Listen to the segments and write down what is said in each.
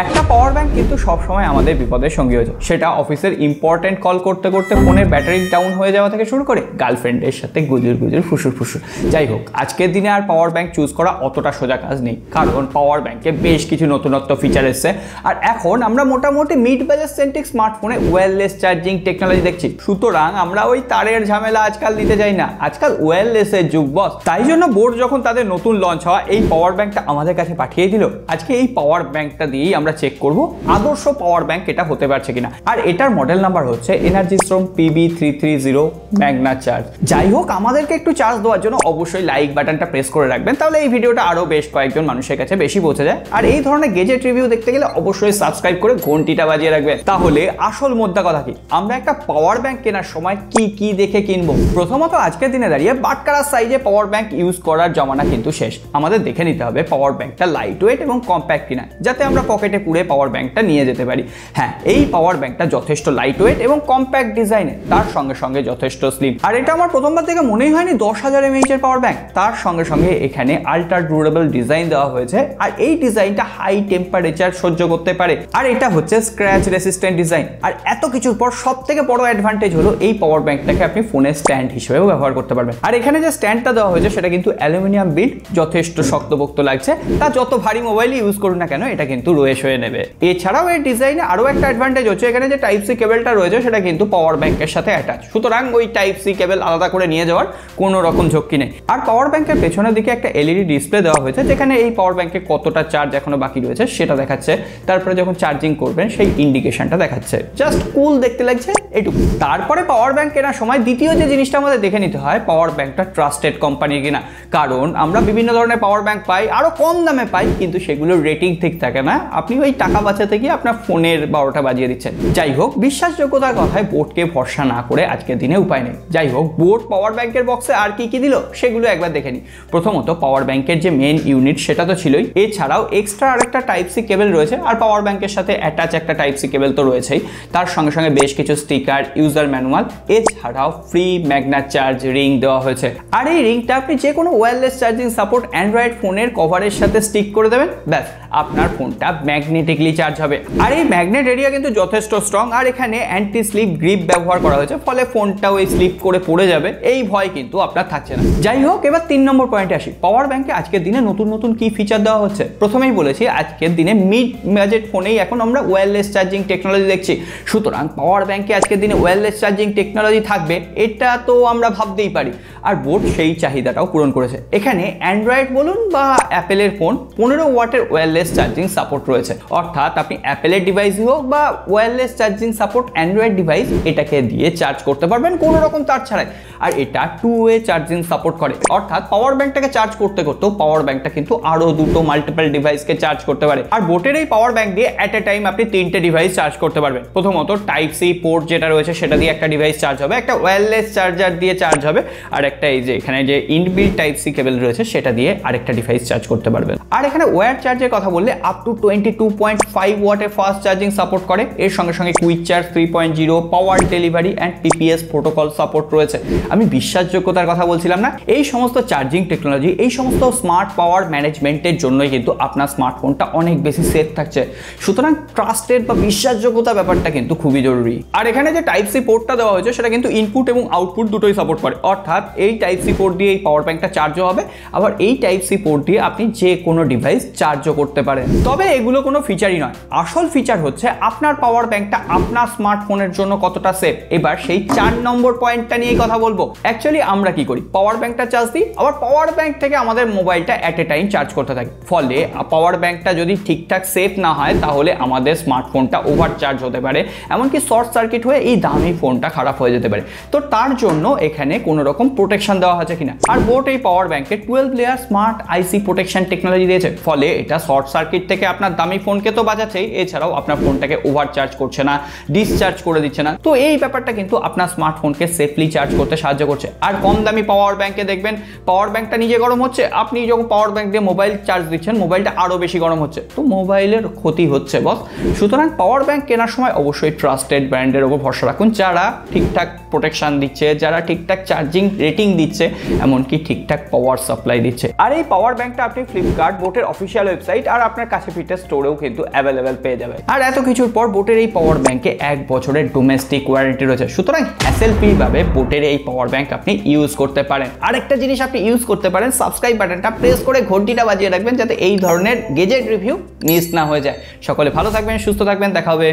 একটা power bank কিন্তু সবসময় আমাদের বিপদের সঙ্গী হয়েছে, সেটা অফিসের ইম্পর্টেন্ট কল করতে করতে ফোনের ব্যাটারি ডাউন হয়ে যাওয়া থেকে শুরু করে গার্লফ্রেন্ডের সাথে গুজুর গুজুর ফুসুর ফুসুর। যাই হোক, আজকের দিনে আর পাওয়ার ব্যাংক চুজ করা অতটা সোজা কাজ নেই, কারণ পাওয়ার ব্যাংকে বেশ কিছু নতুনত্ব ফিচার এসছে। আর এখন আমরা মোটামুটি মিড বাজেট সেন্ট্রিক স্মার্টফোনে ওয়্যারলেস চার্জিং টেকনোলজি দেখছি। সুতরাং আমরা ওই তারের ঝামেলা আজকাল নিতে যাই না, আজকাল ওয়্যারলেসের যুগ বস। তাই জন্য বোর্ড যখন তাদের নতুন লঞ্চ হওয়া এই পাওয়ার ব্যাংকটা আমাদের কাছে পাঠিয়ে দিল, আজকে এই পাওয়ার ব্যাংকটা দিয়েই আমরা চেক করব আদর্শ পাওয়ার ব্যাংক এটা হতে পারছে কিনা। আর এটার মডেল নাম্বার হচ্ছে এনার্জিস্ট্রম PB330 ম্যাগনা চার্জ। যাই হোক, আমাদেরকে একটু চার্জ দেওয়ার জন্য অবশ্যই লাইক বাটনটা প্রেস করে রাখবেন, তাহলে এই ভিডিওটা আরো বেশ কয়েকজন মানুষের কাছে বেশি পৌঁছে যায়। আর এই ধরনের গেজেট রিভিউ দেখতে গেলে অবশ্যই সাবস্ক্রাইব করে ঘন্টিটা বাজিয়ে রাখবেন। তাহলে আসল মোদ্দা কথা কি, আমরা একটা পাওয়ার ব্যাংক কেনার সময় কি কি দেখে কিনবো? প্রথমত আজকের দিনে দাঁড়িয়ে বাটকারা সাইজে পাওয়ার ব্যাংক ইউজ করার জমানা কিন্তু শেষ। আমাদের দেখে নিতে হবে পাওয়ার ব্যাংকটা লাইট ওয়েট এবং কম্প্যাক্ট কিনা, যাতে আমরা পকেটে পুরে পাওয়ার ব্যাংকটা নিয়ে যেতে পারি। হ্যাঁ, এই পাওয়ার ব্যাংকটা যথেষ্ট লাইট ওয়েট এবং কম্প্যাক্ট ডিজাইনে, তার সঙ্গে সঙ্গে যথেষ্ট স্লিম। আর এটা আমার প্রথমবার থেকে মনেই হয়নি 10,000 mAh এর পাওয়ার ব্যাংক। তার সঙ্গে সঙ্গে এখানে আল্ট্রা ডিউরেবল ডিজাইন দেওয়া হয়েছে, আর এই ডিজাইনটা হাই টেম্পারেচার সহ্য করতে পারে। আর এটা হচ্ছে স্ক্র্যাচ রেসিস্ট্যান্ট ডিজাইন। আর এত কিছুর পর সব থেকে বড় অ্যাডভান্টেজ হলো এই পাওয়ার ব্যাংকটাকে আপনি ফোনের স্ট্যান্ড হিসেবেও ব্যবহার করতে পারবেন। আর এখানে যে স্ট্যান্ডটা দেওয়া হয়েছে সেটা কিন্তু অ্যালুমিনিয়াম বিল্ড, যথেষ্ট শক্তপোক্ত লাগছে। তা যত ভারী মোবাইলই ইউজ করুন না কেন, এটা কিন্তু রয়ে সয়ে নেবে। এছাড়াও এই ডিজাইনে আরো একটা অ্যাডভান্টেজ হচ্ছে, এখানে যে টাইপ সি কেবলটা রয়েছে সেটা কিন্তু পাওয়ার ব্যাংকের সাথে অ্যাটাচ। সুতরাং ওই টাইপ সি কেবল আলাদা করে নিয়ে যাওয়ার কোনো রকম ঝক্কি নেই। আর পাওয়ার ব্যাংকের পেছনের দিকে একটা এলইডি ডিসপ্লে দেওয়া হয়েছে, যেখানে এই পাওয়ার ব্যাংকে কতটা চার্জ এখনো বাকি রয়েছে সেটা দেখাচ্ছে। তারপরে যখন চার্জিং করবেন সেই ইন্ডিকেশনটা দেখাচ্ছে। জাস্ট কুল দেখতে লাগছে এটুকু। তারপরে পাওয়ার ব্যাংক কেনার সময় দ্বিতীয় যে জিনিসটা আমাদের দেখে নিতে হয়, পাওয়ার ব্যাংকটা ট্রাস্টেড কোম্পানির কিনা। কারণ আমরা বিভিন্ন ধরনের পাওয়ার ব্যাংক পাই, আরো কম দামে পাই, কিন্তু সেগুলোর রেটিং ঠিক থাকে না। আপনি ওই টাকা বাঁচাতে গিয়ে আপনার ফোনের 12টা বাজিয়ে দিচ্ছেন। যাই হোক, বিশ্বাসযোগ্যতার কথায় বোর্ডকে ভরসা না করে আজকের দিনে উপায় নেই। যাই হোক, বোর্ড পাওয়ার ব্যাংকের বক্সে আর কি কি দিল সেগুলো একবার দেখে নিই। প্রথমত পাওয়ার ব্যাংকের যে মেন ইউনিট সেটা তো ছিলই, এছাড়াও এক্সট্রা আরেকটা টাইপ সি কেবল রয়েছে। আর পাওয়ার ব্যাংকের সাথে অ্যাটাচ একটা টাইপ সি কেবল তো রয়েছেই, তার সঙ্গে সঙ্গে বেশ কিছু স্টিকার, ইউজার ম্যানুয়াল, এছাড়াও ফ্রি ম্যাগনা চার্জ রিং দেওয়া হয়েছে। আর এই রিংটা আপনি যে কোনো ওয়্যারলেস চার্জিং সাপোর্ট অ্যান্ড্রয়েড ফোনের কভারের সাথে স্টিক করে দেবেন, ব্যাস আপনার ফোনটা ম্যাগনেটিকলি চার্জ হবে। আর এই ম্যাগনেট এরিয়া কিন্তু যথেষ্ট স্ট্রং, আর এখানে অ্যান্টি স্লিপ গ্রিপ ব্যবহার করা হয়েছে, ফলে ফোনটা ওই স্লিপ করে পড়ে যাবে এই ভয় কিন্তু আপনার থাকছে না। যাই হোক, এবার 3 নম্বর পয়েন্টে আসি। পাওয়ার ব্যাংকে আজকের দিনে নতুন নতুন কি ফিচার দেওয়া হচ্ছে। প্রথমেই বলেছি আজকের দিনে মিড বাজেট ফোনেই এখন আমরা ওয়্যারলেস চার্জিং টেকনোলজি দেখছি। সুতরাং পাওয়ার ব্যাংকে আজকের দিনে ওয়্যারলেস চার্জিং টেকনোলজি থাকবে এটা তো আমরা ভাবতেই পারি। আর বোর্ড সেই চাহিদাটাও পূরণ করেছে। এখানে অ্যান্ড্রয়েড বলুন বা অ্যাপেলের ফোন 15 ওয়াটের ওয়্যারলেস চার্জিং সাপোর্ট রয়েছে। অর্থাৎ আপনি অ্যাপেলের ডিভাইসই হোক বা wireless charging support Android device, এটাকে দিয়ে চার্জ করতে পারবেন কোনো রকম তার ছাড়াই। আর এটা 2-ওয়ে চার্জিং সাপোর্ট করে, অর্থাৎ পাওয়ার ব্যাংকটাকে চার্জ করতে করতেও পাওয়ার ব্যাংকটা কিন্তু আরো দুটো মাল্টিপল ডিভাইসকে চার্জ করতে পারে। আর বোটের এই পাওয়ার ব্যাংক দিয়ে অ্যাট এ টাইম আপনি 3টে ডিভাইস চার্জ করতে পারবেন। প্রথমত টাইপ সি পোর্ট যেটা রয়েছে সেটা দিয়ে একটা ডিভাইস চার্জ হবে, একটা ওয়্যারলেস চার্জার দিয়ে চার্জ হবে, আর একটা এই যে এখানে যে ইনবিল্ট টাইপ সি কেবল রয়েছে সেটা দিয়ে আরেকটা ডিভাইস চার্জ করতে পারবেন। আর এখানে ওয়্যার চার্জের কথা বললে আপ টু 22.5 ওয়াটের ফাস্ট চার্জিং সাপোর্ট করে। এর সঙ্গে সঙ্গে quick charge 3.0, power delivery and PPS protocol support রয়েছে। আমি বিশ্বাসযোগ্যতার কথা বলছিলাম না? এই সমস্ত চার্জিং টেকনোলজি, এই সমস্ত স্মার্ট পাওয়ার ম্যানেজমেন্টের জন্যই কিন্তু আপনার স্মার্টফোনটা অনেক বেশি সেফ থাকছে। সুতরাং ট্রাস্টেড বা বিশ্বাসযোগ্যতা ব্যাপারটা কিন্তু খুবই জরুরি। আর এখানে যে টাইপ সি পোর্টটা দেওয়া হয়েছে সেটা কিন্তু ইনপুট এবং আউটপুট দুটোই সাপোর্ট করে। অর্থাৎ এই টাইপ সি পোর্ট দিয়ে এই পাওয়ার ব্যাংকটা চার্জও হবে, আবার এই টাইপ সি পোর্ট দিয়ে আপনি যে কোনো ডিভাইস চার্জও করতে পারেন। তবে এগুলো কোনো ফিচারই নয়, আসল ফিচার হচ্ছে আপনার পাওয়ার ব্যাংকটা আপনার স্মার্টফোনের জন্য কতটা সেফ। এবার সেই 4 নম্বর পয়েন্টটা নিয়ে কথা বলবো। অ্যাকচুয়ালি আমরা কি করি, পাওয়ার ব্যাংকটা চার্জ দিই, আবার পাওয়ার ব্যাংক থেকে আমাদের মোবাইলটা অ্যাট এ টাইম চার্জ করতে থাকি। ফলে পাওয়ার ব্যাংকটা যদি ঠিকঠাক সেফ না হয় তাহলে আমাদের স্মার্টফোনটা ওভার চার্জ হতে পারে, এমনকি শর্ট সার্কিট হয়ে এই দামি ফোনটা খারাপ হয়ে যেতে পারে। তো তার জন্য এখানে কোনো রকম প্রোটেকশন দেওয়া হচ্ছে কিনা। আর বোট এই পাওয়ার ব্যাংকে 12 লেয়ার স্মার্ট আইসি প্রোটেকশন টেকনোলজি দিয়েছে, ফলে এটা শর্ট সার্কিট থেকে আপনার দামি ফোনকে তো বাঁচাচ্ছেই, এছাড়াও আপনার ফোনটাকে ওভার চার্জ করছে না, ডিসচার্জ করে দিচ্ছে না। তো এই ব্যাপারটা কিন্তু আপনার স্মার্টফোনকে সেফলি চার্জ করতে সাহায্য করছে। আর কম দামি পাওয়ার ব্যাংকে দেখবেন পাওয়ার ব্যাংকটা নিজে গরম হচ্ছে, আপনি যখন পাওয়ার ব্যাংক দিয়ে মোবাইল চার্জ দিচ্ছেন মোবাইলটা আরো বেশি গরম হচ্ছে, তো মোবাইলের ক্ষতি হচ্ছে বস। সুতরাং পাওয়ার ব্যাংক কেনার সময় অবশ্যই ট্রাস্টেড ব্র্যান্ডের উপর ভরসা রাখুন, যারা ঠিকঠাক প্রোটেকশন দিচ্ছে, যারা ঠিকঠাক চার্জিং রেটিং দিচ্ছে, এমনকি ঠিকঠাক পাওয়ার সাপ্লাই দিচ্ছে। আর এই পাওয়ার ব্যাংকটা আপনি ফ্লিপকার্ট, বোটের অফিসিয়াল ওয়েবসাইট আর আপনার কাছে পিঠে স্টোরে কাপড়েও কিন্তু অ্যাভেলেবেল পেয়ে যাবে। আর এত কিছুর পর বোটের এই পাওয়ার ব্যাংকে 1 বছরের ডোমেস্টিক ওয়ারেন্টি রয়েছে, সুতরাং হ্যাসেল ফ্রি ভাবে বোটের এই পাওয়ার ব্যাংক আপনি ইউজ করতে পারেন। আরেকটা জিনিস আপনি ইউজ করতে পারেন, সাবস্ক্রাইব বাটনটা প্রেস করে ঘন্টিটা বাজিয়ে রাখবেন যাতে এই ধরনের গেজেট রিভিউ মিস না হয়ে যায়। সকলে ভালো থাকবেন, সুস্থ থাকবেন, দেখা হবে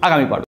আগামী পর্বে।